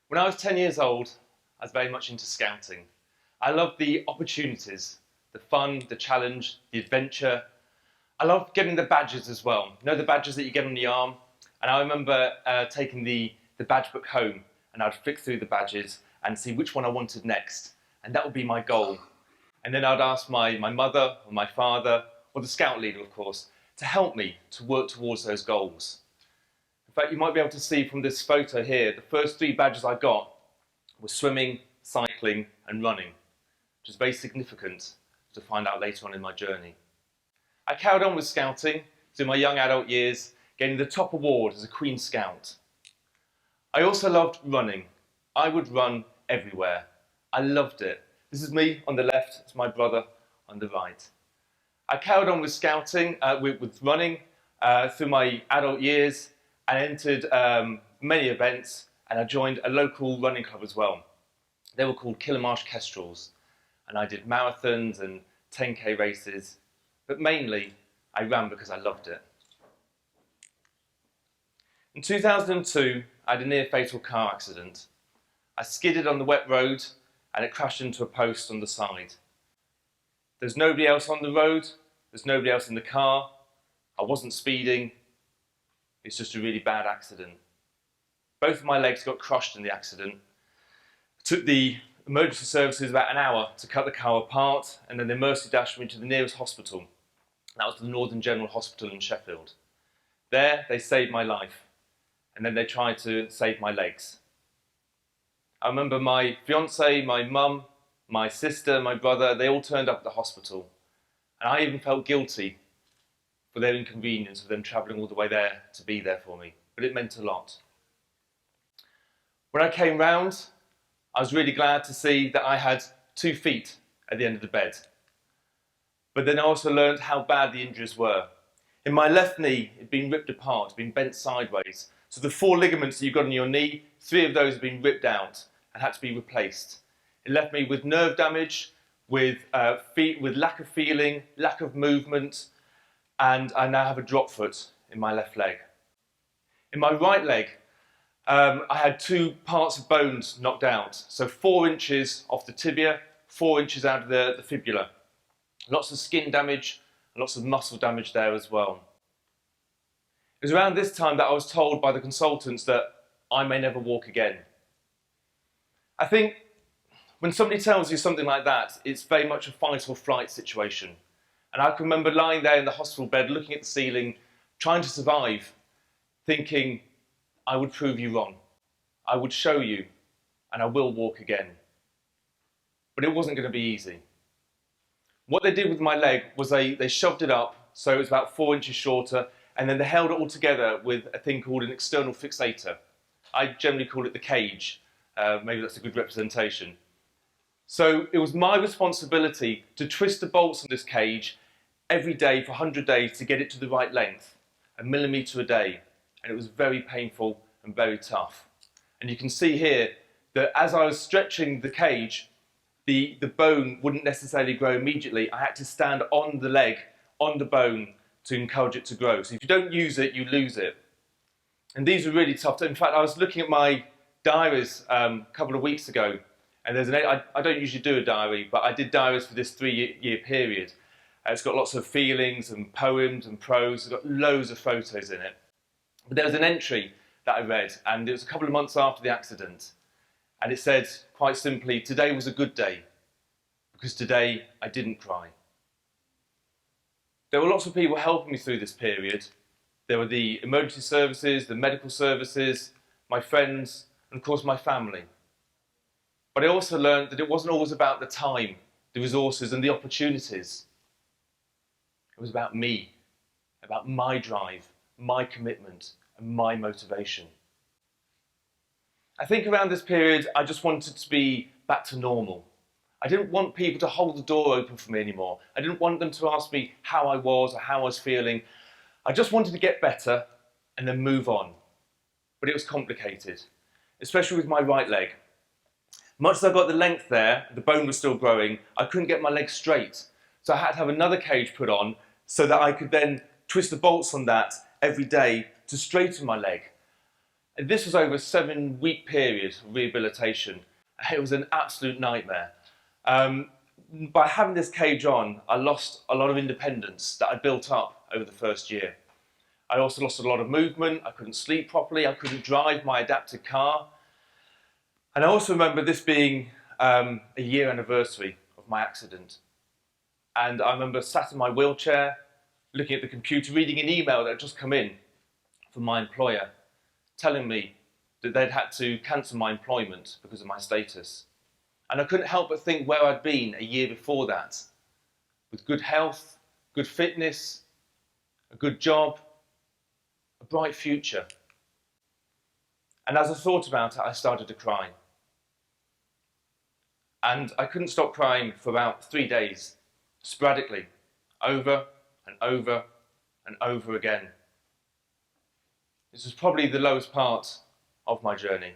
When I was 10 years old, I was very much into scouting. I loved the opportunities, the fun, the challenge, the adventure. I loved getting the badges as well. You know the badges that you get on the arm? And I remember taking the badge book home, and I'd flick through the badges and see which one I wanted next. And that would be my goal. And then I'd ask my mother or my father, or the scout leader of course, to help me to work towards those goals. In fact, you might be able to see from this photo here, the first 3 badges I got were swimming, cycling and running, which is very significant to find out later on in my journey. I carried on with scouting through my young adult years, getting the top award as a Queen Scout. I also loved running. I would run everywhere. I loved it. This is me on the left, it's my brother on the right. I carried on with scouting, with running through my adult years, and entered many events, and I joined a local running club as well. They were called Kilmarsh Kestrels, and I did marathons and 10k races, but mainly I ran because I loved it. In 2002, I had a near fatal car accident. I skidded on the wet road and it crashed into a post on the side. There's nobody else on the road, there's nobody else in the car, I wasn't speeding, it's just a really bad accident. Both of my legs got crushed in the accident. It took the emergency services about an hour to cut the car apart, and then they mercy dashed me to the nearest hospital. That was the Northern General Hospital in Sheffield. There they saved my life, and then they tried to save my legs. I remember my fiance, my mum, my sister, my brother, they all turned up at the hospital. And I even felt guilty for their inconvenience of them travelling all the way there to be there for me. But it meant a lot. When I came round, I was really glad to see that I had 2 feet at the end of the bed. But then I also learned how bad the injuries were. In my left knee, it had been ripped apart, been bent sideways. So the 4 ligaments that you've got in your knee, 3 of those have been ripped out and had to be replaced. It left me with nerve damage, with lack of feeling, lack of movement, and I now have a drop foot in my left leg. In my right leg, I had 2 parts of bones knocked out, so 4 inches off the tibia, 4 inches out of the fibula. Lots of skin damage, lots of muscle damage there as well. It was around this time that I was told by the consultants that I may never walk again. I think when somebody tells you something like that, it's very much a fight or flight situation. And I can remember lying there in the hospital bed, looking at the ceiling, trying to survive, thinking, I would prove you wrong. I would show you, and I will walk again. But it wasn't going to be easy. What they did with my leg was they shoved it up, so it was about 4 inches shorter, and then they held it all together with a thing called an external fixator. I generally call it the cage. Maybe that's a good representation. So it was my responsibility to twist the bolts on this cage every day for 100 days to get it to the right length, a millimetre a day. And it was very painful and very tough. And you can see here that as I was stretching the cage, the bone wouldn't necessarily grow immediately. I had to stand on the leg, on the bone, to encourage it to grow. So if you don't use it, you lose it. And these were really tough. In fact, I was looking at my diaries a couple of weeks ago, and I don't usually do a diary, but I did diaries for this 3-year period. It's got lots of feelings and poems and prose. It's got loads of photos in it. But there was an entry that I read, and it was a couple of months after the accident. And it said, quite simply, today was a good day, because today I didn't cry. There were lots of people helping me through this period. There were the emergency services, the medical services, my friends, and of course my family. But I also learned that it wasn't always about the time, the resources and the opportunities. It was about me, about my drive, my commitment and my motivation. I think around this period I just wanted to be back to normal. I didn't want people to hold the door open for me anymore. I didn't want them to ask me how I was or how I was feeling. I just wanted to get better and then move on. But it was complicated, especially with my right leg. Much as I got the length there, the bone was still growing, I couldn't get my leg straight. So I had to have another cage put on so that I could then twist the bolts on that every day to straighten my leg. And this was over a 7-week period of rehabilitation. It was an absolute nightmare. By having this cage on, I lost a lot of independence that I built up over the first year. I also lost a lot of movement. I couldn't sleep properly. I couldn't drive my adapted car. And I also remember this being a year anniversary of my accident. And I remember sat in my wheelchair, looking at the computer, reading an email that had just come in from my employer, telling me that they'd had to cancel my employment because of my status. And I couldn't help but think where I'd been a year before that, with good health, good fitness, a good job, a bright future. And as I thought about it, I started to cry. And I couldn't stop crying for about 3 days, sporadically, over and over and over again. This was probably the lowest part of my journey.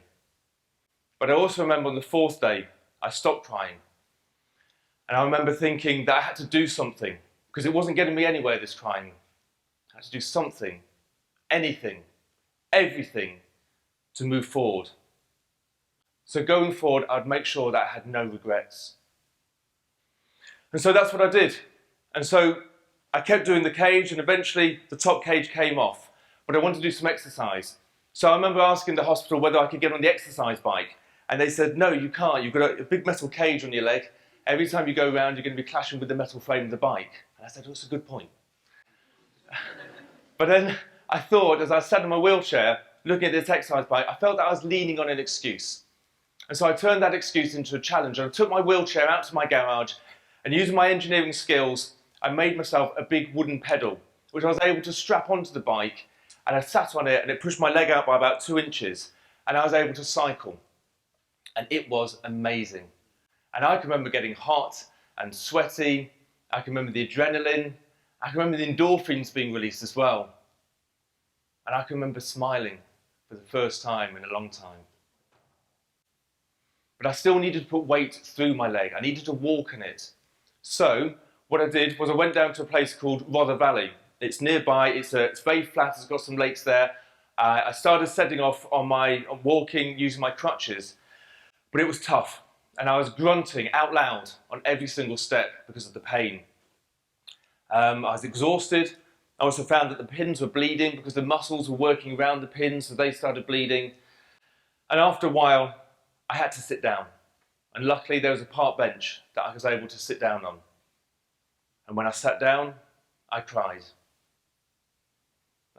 But I also remember on the 4th day, I stopped crying. And I remember thinking that I had to do something, because it wasn't getting me anywhere, this crying. I had to do something, anything, everything to move forward. So going forward, I'd make sure that I had no regrets. And so that's what I did. And so I kept doing the cage, and eventually the top cage came off. But I wanted to do some exercise. So I remember asking the hospital whether I could get on the exercise bike. And they said, no, you can't. You've got a big metal cage on your leg. Every time you go around, you're going to be clashing with the metal frame of the bike. And I said, oh, that's a good point. But then I thought, as I sat in my wheelchair, looking at this exercise bike, I felt that I was leaning on an excuse. And so I turned that excuse into a challenge. And I took my wheelchair out to my garage, and using my engineering skills, I made myself a big wooden pedal, which I was able to strap onto the bike, and I sat on it, and it pushed my leg out by about 2 inches, and I was able to cycle. And it was amazing. And I can remember getting hot and sweaty. I can remember the adrenaline. I can remember the endorphins being released as well. And I can remember smiling for the first time in a long time. But I still needed to put weight through my leg. I needed to walk on it. So what I did was I went down to a place called Rother Valley. It's nearby. It's very flat. It's got some lakes there. I started setting off on walking using my crutches. But it was tough, and I was grunting out loud on every single step because of the pain. I was exhausted. I also found that the pins were bleeding because the muscles were working around the pins, so they started bleeding. And after a while, I had to sit down. And luckily, there was a park bench that I was able to sit down on. And when I sat down, I cried.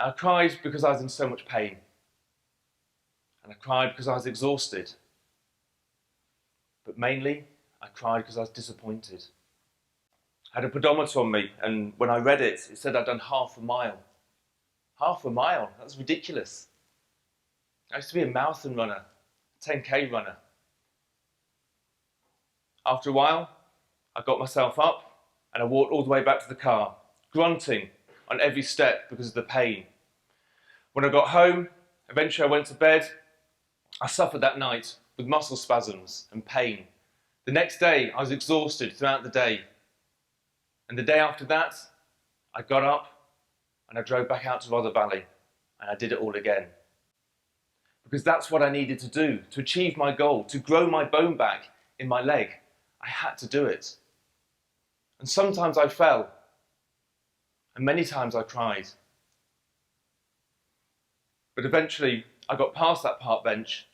I cried because I was in so much pain. And I cried because I was exhausted. But mainly, I cried because I was disappointed. I had a pedometer on me, and when I read it, it said I'd done half a mile. Half a mile? That's ridiculous. I used to be a marathon runner, 10K runner. After a while, I got myself up, and I walked all the way back to the car, grunting on every step because of the pain. When I got home, eventually I went to bed. I suffered that night with muscle spasms and pain. The next day, I was exhausted throughout the day. And the day after that, I got up and I drove back out to Rother Valley, and I did it all again. Because that's what I needed to do to achieve my goal, to grow my bone back in my leg. I had to do it. And sometimes I fell, and many times I cried. But eventually, I got past that park bench,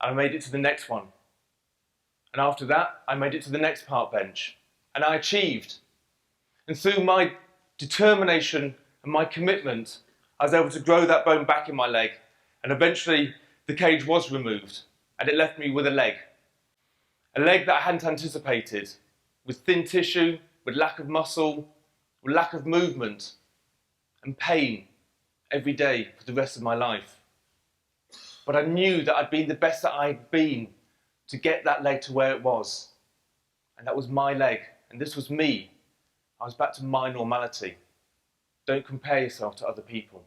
and I made it to the next one. And after that, I made it to the next park bench, and I achieved. And through my determination and my commitment, I was able to grow that bone back in my leg, and eventually the cage was removed, and it left me with a leg. A leg that I hadn't anticipated, with thin tissue, with lack of muscle, with lack of movement, and pain every day for the rest of my life. But I knew that I'd been the best that I'd been to get that leg to where it was. And that was my leg, and this was me. I was back to my normality. Don't compare yourself to other people.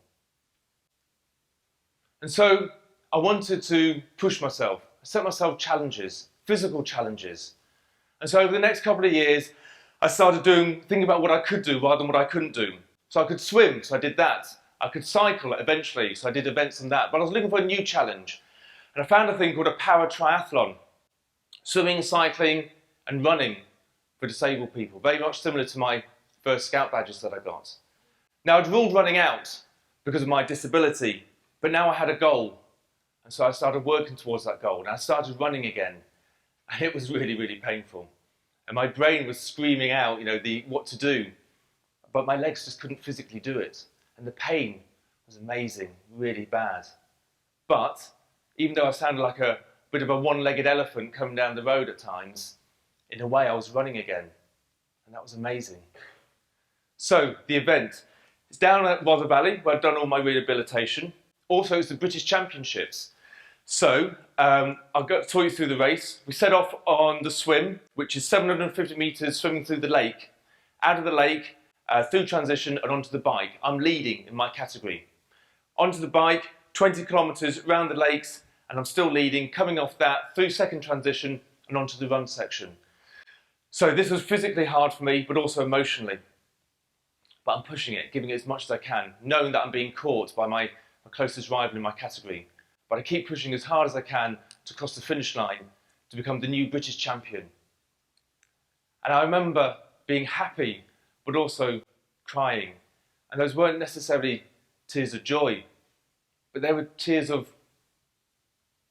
And so I wanted to push myself. I set myself challenges, physical challenges. And so over the next couple of years, I started thinking about what I could do rather than what I couldn't do. So I could swim, so I did that. I could cycle eventually, so I did events on that, but I was looking for a new challenge. And I found a thing called a paratriathlon. Swimming, cycling and running for disabled people. Very much similar to my first Scout badges that I got. Now I'd ruled running out because of my disability, but now I had a goal. And so I started working towards that goal and I started running again. And it was really, really painful. And my brain was screaming out, what to do. But my legs just couldn't physically do it. And the pain was amazing, really bad. But even though I sounded like a bit of a one-legged elephant coming down the road at times, in a way I was running again. And that was amazing. So the event is down at Rother Valley, where I've done all my rehabilitation. Also, it's the British Championships. So I'll talk you through the race. We set off on the swim, which is 750 metres swimming through the lake, out of the lake, through transition and onto the bike. I'm leading in my category. Onto the bike, 20 kilometres around the lakes, and I'm still leading, coming off that, through second transition and onto the run section. So this was physically hard for me, but also emotionally. But I'm pushing it, giving it as much as I can, knowing that I'm being caught by my closest rival in my category. But I keep pushing as hard as I can to cross the finish line, to become the new British champion. And I remember being happy, but also crying. And those weren't necessarily tears of joy, but they were tears of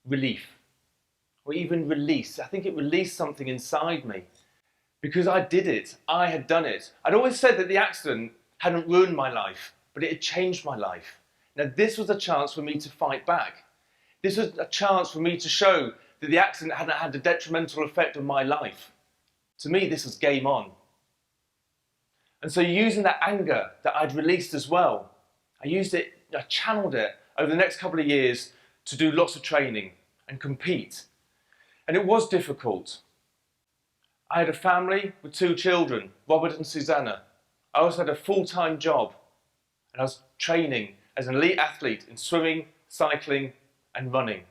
relief, or even release. I think it released something inside me, because I did it, I had done it. I'd always said that the accident hadn't ruined my life, but it had changed my life. Now this was a chance for me to fight back. This was a chance for me to show that the accident hadn't had a detrimental effect on my life. To me, this was game on. And so using that anger that I'd released as well, I channeled it over the next couple of years to do lots of training and compete. And it was difficult. I had a family with 2 children, Robert and Susanna. I also had a full-time job, and I was training as an elite athlete in swimming, cycling and running.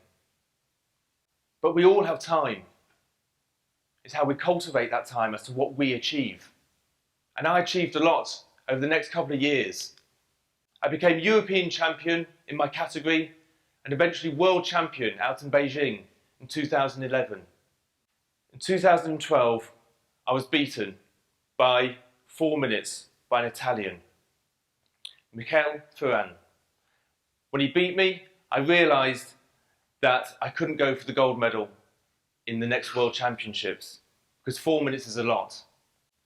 But we all have time. It's how we cultivate that time as to what we achieve. And I achieved a lot over the next couple of years. I became European champion in my category and eventually world champion out in Beijing in 2011. In 2012, I was beaten by 4 minutes by an Italian, Michele Ferran. When he beat me, I realised that I couldn't go for the gold medal in the next World Championships because 4 minutes is a lot.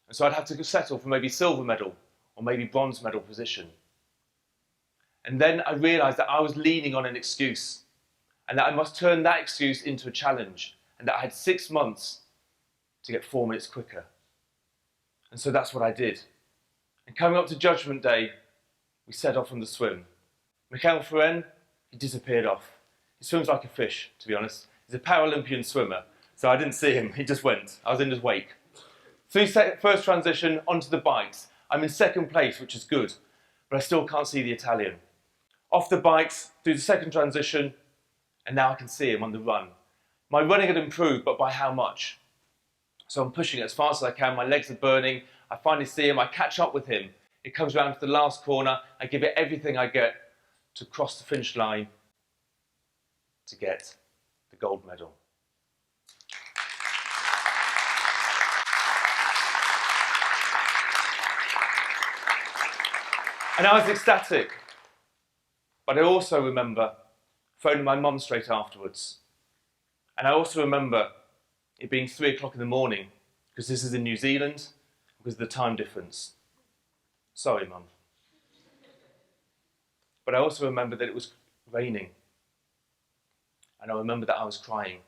And so I'd have to settle for maybe silver medal or maybe bronze medal position. And then I realised that I was leaning on an excuse and that I must turn that excuse into a challenge and that I had 6 months to get 4 minutes quicker. And so that's what I did. And coming up to Judgment Day, we set off on the swim. Michele Ferran, he disappeared off. He swims like a fish, to be honest. He's a Paralympian swimmer, so I didn't see him, he just went. I was in his wake. Through first transition, onto the bikes. I'm in second place, which is good, but I still can't see the Italian. Off the bikes, through the second transition, and now I can see him on the run. My running had improved, but by how much? So I'm pushing it as fast as I can, my legs are burning, I finally see him, I catch up with him. It comes around to the last corner, I give it everything I get to cross the finish line to get the gold medal. And I was ecstatic, but I also remember phoning my mum straight afterwards. And I also remember it being 3 o'clock in the morning, because this is in New Zealand, because of the time difference. Sorry, Mum. But I also remember that it was raining. And I remember that I was crying.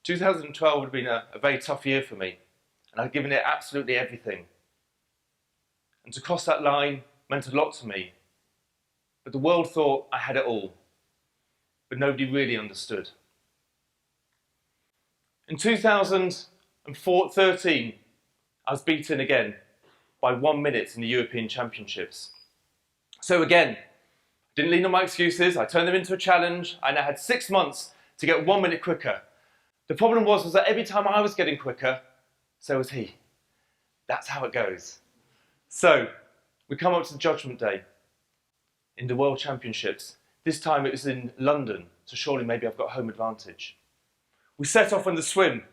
2012 had been a very tough year for me, and I'd given it absolutely everything. And to cross that line meant a lot to me. But the world thought I had it all, but nobody really understood. In 2013, I was beaten again by 1 minute in the European Championships. So again, didn't lean on my excuses, I turned them into a challenge, and I had 6 months to get 1 minute quicker. The problem was that every time I was getting quicker, so was he. That's how it goes. So, we come up to the judgment day in the World Championships. This time it was in London, so surely maybe I've got home advantage. We set off on the swim,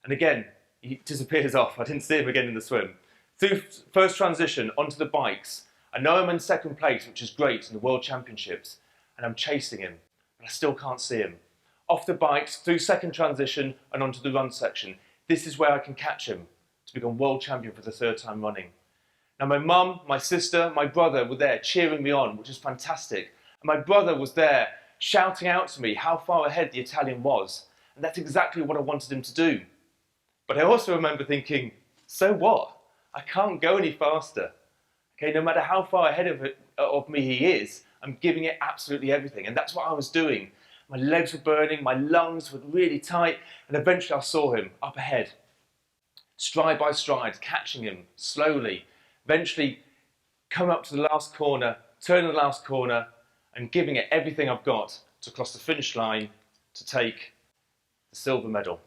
and again, he disappears off. I didn't see him again in the swim. Through first transition, onto the bikes. I know I'm in second place, which is great in the World Championships, and I'm chasing him, but I still can't see him. Off the bikes, through second transition, and onto the run section. This is where I can catch him to become world champion for the third time running. Now my mum, my sister, my brother were there cheering me on, which is fantastic. And my brother was there shouting out to me how far ahead the Italian was. And that's exactly what I wanted him to do. But I also remember thinking, so what? I can't go any faster. Okay, no matter how far ahead of me he is, I'm giving it absolutely everything. And that's what I was doing. My legs were burning, my lungs were really tight, and eventually I saw him up ahead. Stride by stride, catching him slowly, eventually coming up to the last corner, turning the last corner, and giving it everything I've got to cross the finish line to take the silver medal.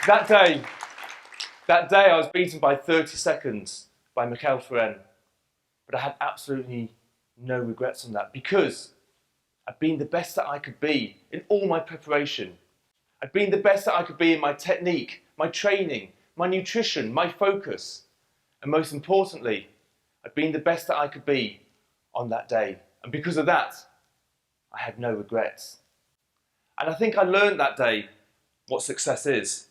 That day I was beaten by 30 seconds by Michael Ferren, but I had absolutely no regrets on that because I'd been the best that I could be in all my preparation. I'd been the best that I could be in my technique, my training, my nutrition, my focus, and most importantly, I'd been the best that I could be on that day. And because of that, I had no regrets. And I think I learned that day what success is.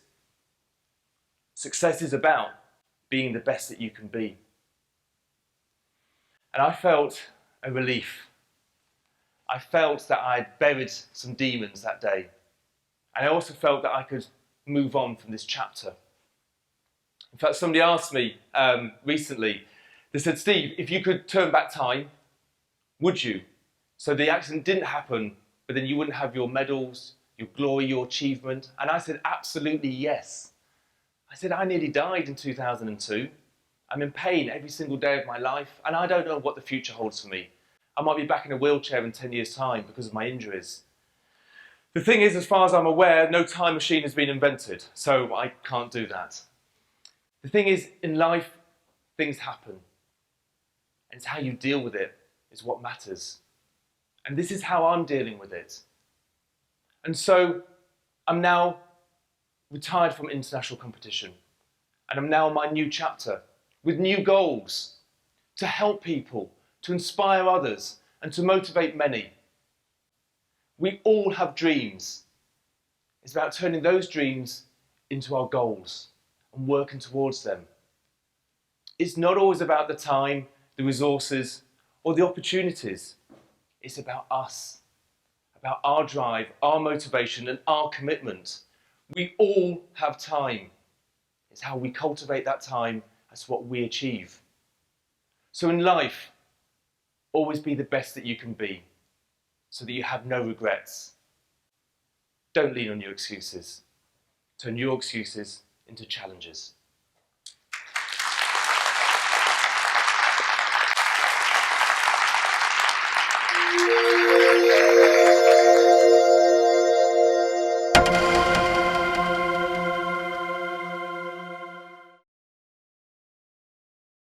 Success is about being the best that you can be. And I felt a relief. I felt that I had buried some demons that day. And I also felt that I could move on from this chapter. In fact, somebody asked me recently, they said, Steve, if you could turn back time, would you? So the accident didn't happen, but then you wouldn't have your medals, your glory, your achievement. And I said, absolutely yes. I said, I nearly died in 2002. I'm in pain every single day of my life, and I don't know what the future holds for me. I might be back in a wheelchair in 10 years' time because of my injuries. The thing is, as far as I'm aware, no time machine has been invented, so I can't do that. The thing is, in life, things happen. And it's how you deal with it is what matters. And this is how I'm dealing with it. And so, I'm now retired from international competition. And I'm now in my new chapter with new goals to help people, to inspire others, and to motivate many. We all have dreams. It's about turning those dreams into our goals and working towards them. It's not always about the time, the resources, or the opportunities. It's about us, about our drive, our motivation, and our commitment. We all have time. It's how we cultivate that time. That's what we achieve. So in life, always be the best that you can be so that you have no regrets. Don't lean on your excuses. Turn your excuses into challenges.